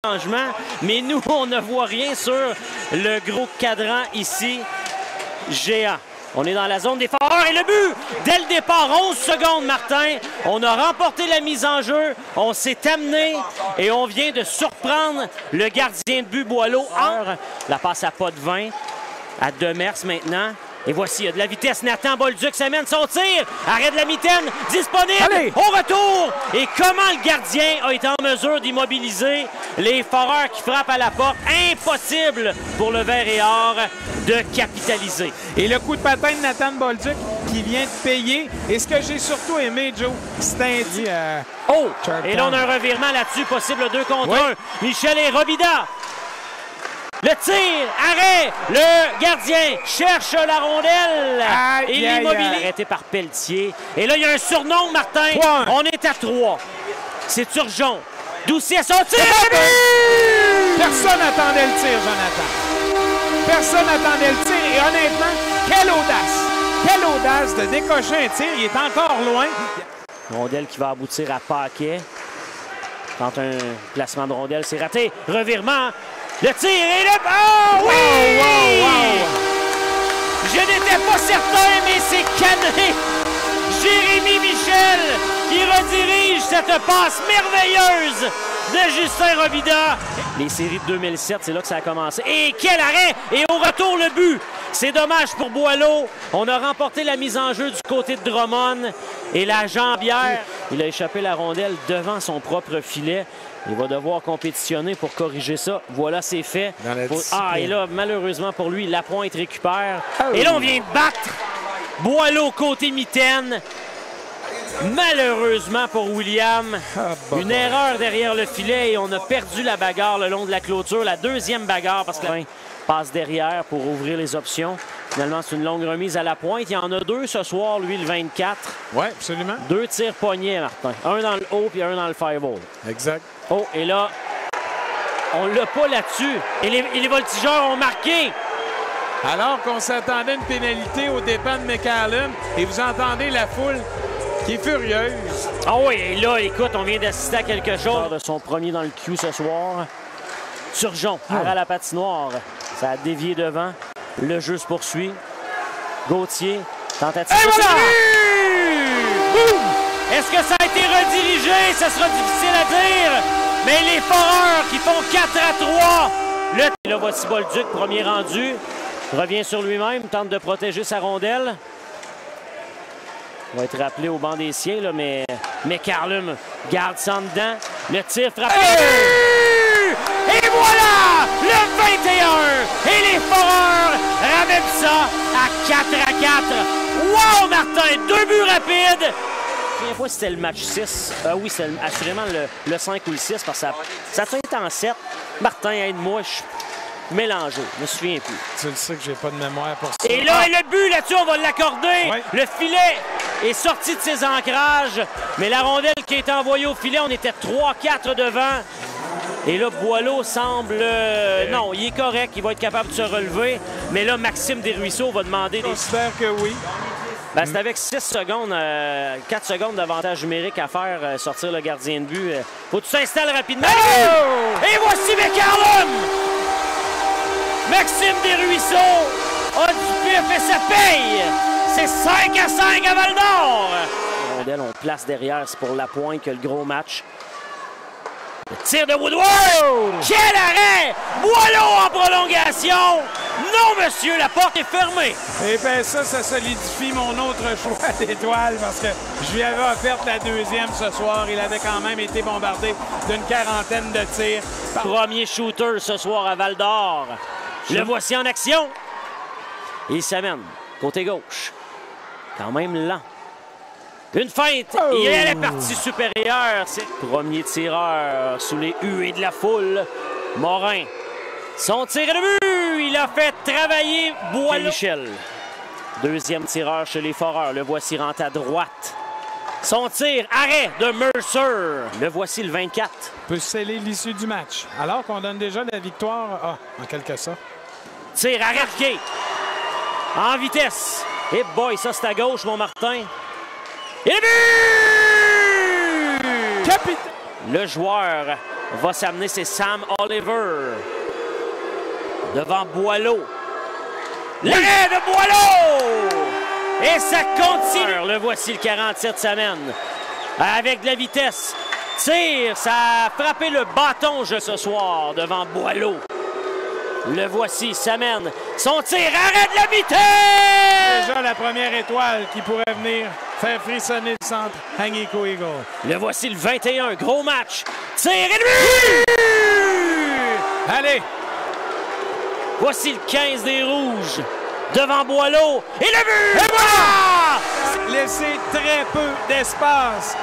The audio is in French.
changement, mais nous, on ne voit rien sur le gros cadran ici, géant. On est dans la zone des foreurs et le but, dès le départ, 11 secondes, Martin. On a remporté la mise en jeu, on s'est amené et on vient de surprendre le gardien de but Boileau. La passe à pas de 20, à Demers maintenant. Et voici, il y a de la vitesse. Nathan Bolduc s'amène son tir. Arrêt de la mitaine, disponible. Allez. Au retour. Et comment le gardien a été en mesure d'immobiliser les foreurs qui frappent à la porte. Impossible pour le Vert et Or de capitaliser. Et le coup de patin de Nathan Bolduc qui vient de payer. Et ce que j'ai surtout aimé, Joe, c'est un dit... Et là, on a un revirement là-dessus, possible 2 contre 1. Michel et Robida. Le tir, arrêt, le gardien cherche la rondelle. Il l'immobilise. Arrêté par Pelletier. Et là, il y a un surnom, Martin. On est à 3. C'est Turgeon. Doucet, son tir. Personne n'attendait le tir, Jonathan. Personne n'attendait le tir. Et honnêtement, quelle audace. Quelle audace de décocher un tir. Il est encore loin. Rondelle qui va aboutir à Paquet. Tente un placement de rondelle, c'est raté. Revirement. Le tir et le... Oh oui! Je n'étais pas certain, mais c'est cané. Jérémy Michel qui redirige cette passe merveilleuse de Justin Robida. Les séries de 2007, c'est là que ça a commencé. Et quel arrêt! Et au retour, le but. C'est dommage pour Boileau. On a remporté la mise en jeu du côté de Drummond. Et la jambière, il a échappé la rondelle devant son propre filet. Il va devoir compétitionner pour corriger ça. Voilà, c'est fait. Et là, malheureusement pour lui, Lapointe récupère. Et là, on vient de battre Boileau côté mitaine. Malheureusement pour William, une erreur derrière le filet et on a perdu la bagarre le long de la clôture. La deuxième bagarre parce que la passe derrière pour ouvrir les options. Finalement, c'est une longue remise à Lapointe. Il y en a 2 ce soir, lui, le 24. Oui, absolument. 2 tirs poignets, Martin. Un dans le haut puis un dans le fireball. Exact. Oh, et là, on l'a pas là-dessus. Et les voltigeurs ont marqué. Alors qu'on s'attendait à une pénalité aux dépens de McCallum. Et vous entendez la foule qui est furieuse. Ah oui, et là, écoute, on vient d'assister à quelque chose. De son premier dans le Q ce soir. Turgeon, à la patinoire. Ça a dévié devant. Le jeu se poursuit. Gauthier, tentative. Et voilà! Est-ce que ça a été redirigé? Ça sera difficile à dire. Mais les foreurs qui font 4-3. Là, voici Bolduc, premier rendu. Revient sur lui-même, tente de protéger sa rondelle. Il va être rappelé au banc des siens, là, mais Carlum garde ça en dedans. Le tir frappé. Et voilà! Le 21! Et les foreurs ramènent ça à 4-4. Wow, Martin! 2 buts rapides! La première fois, c'était le match 6. Oui, c'est assurément le 5 ou le 6, parce que ça tient en 7. Martin, aide-moi, je suis mélangé. Je me souviens plus. Tu le sais que j'ai pas de mémoire pour ça. Et là, le but là-dessus, on va l'accorder. Oui. Le filet est sorti de ses ancrages. Mais la rondelle qui a été envoyée au filet, on était 3-4 devant. Et là, Boileau semble... non, il est correct, il va être capable de se relever. Mais là, Maxime Desruisseaux va demander... J'espère que oui. Ben, c'est avec 6 secondes, 4 secondes d'avantage numérique à faire sortir le gardien de but. Faut que tu t'installes rapidement. Oh! Et voici McCallum! Maxime Desruisseaux a du pif et ça paye! C'est 5-5 à Val-d'Or! On place derrière, c'est pour Lapointe que le gros match. Le tir de Woodward! Quel arrêt! Boileau en prolongation! Non, monsieur, la porte est fermée! Eh bien, ça solidifie mon autre choix d'étoile parce que je lui avais offert la deuxième ce soir. Il avait quand même été bombardé d'une 40aine de tirs. Premier shooter ce soir à Val-d'Or. Le voici en action. Il s'amène. Côté gauche. Quand même lent. Une feinte. Il est à la partie supérieure. C'est le premier tireur sous les huées de la foule. Morin. Son tir de but. Il a fait travailler Boileau. Michel. Deuxième tireur chez les foreurs. Le voici rentre à droite. Son tir, arrêt de Mercer. Le voici le 24. Peut sceller l'issue du match. Alors qu'on donne déjà la victoire, en quelque sorte. Tir, arrêté. En vitesse. Et boy, ça c'est à gauche, mon Martin. Et le but! Le joueur va s'amener, c'est Sam Oliver. Devant Boileau. L'arrêt de Boileau! Et ça continue. Le voici, le 47 s'amène. Avec de la vitesse. Tire, ça a frappé le bâton ce soir devant Boileau. Le voici, s'amène. Son tir, arrête de la vitesse! Déjà la première étoile qui pourrait venir faire frissonner le centre Agnico Eagle. Le voici, le 21, gros match. Tir et le but! Allez! Voici le 15 des Rouges. Devant Boileau. Et le but! Et voilà! Laissez très peu d'espace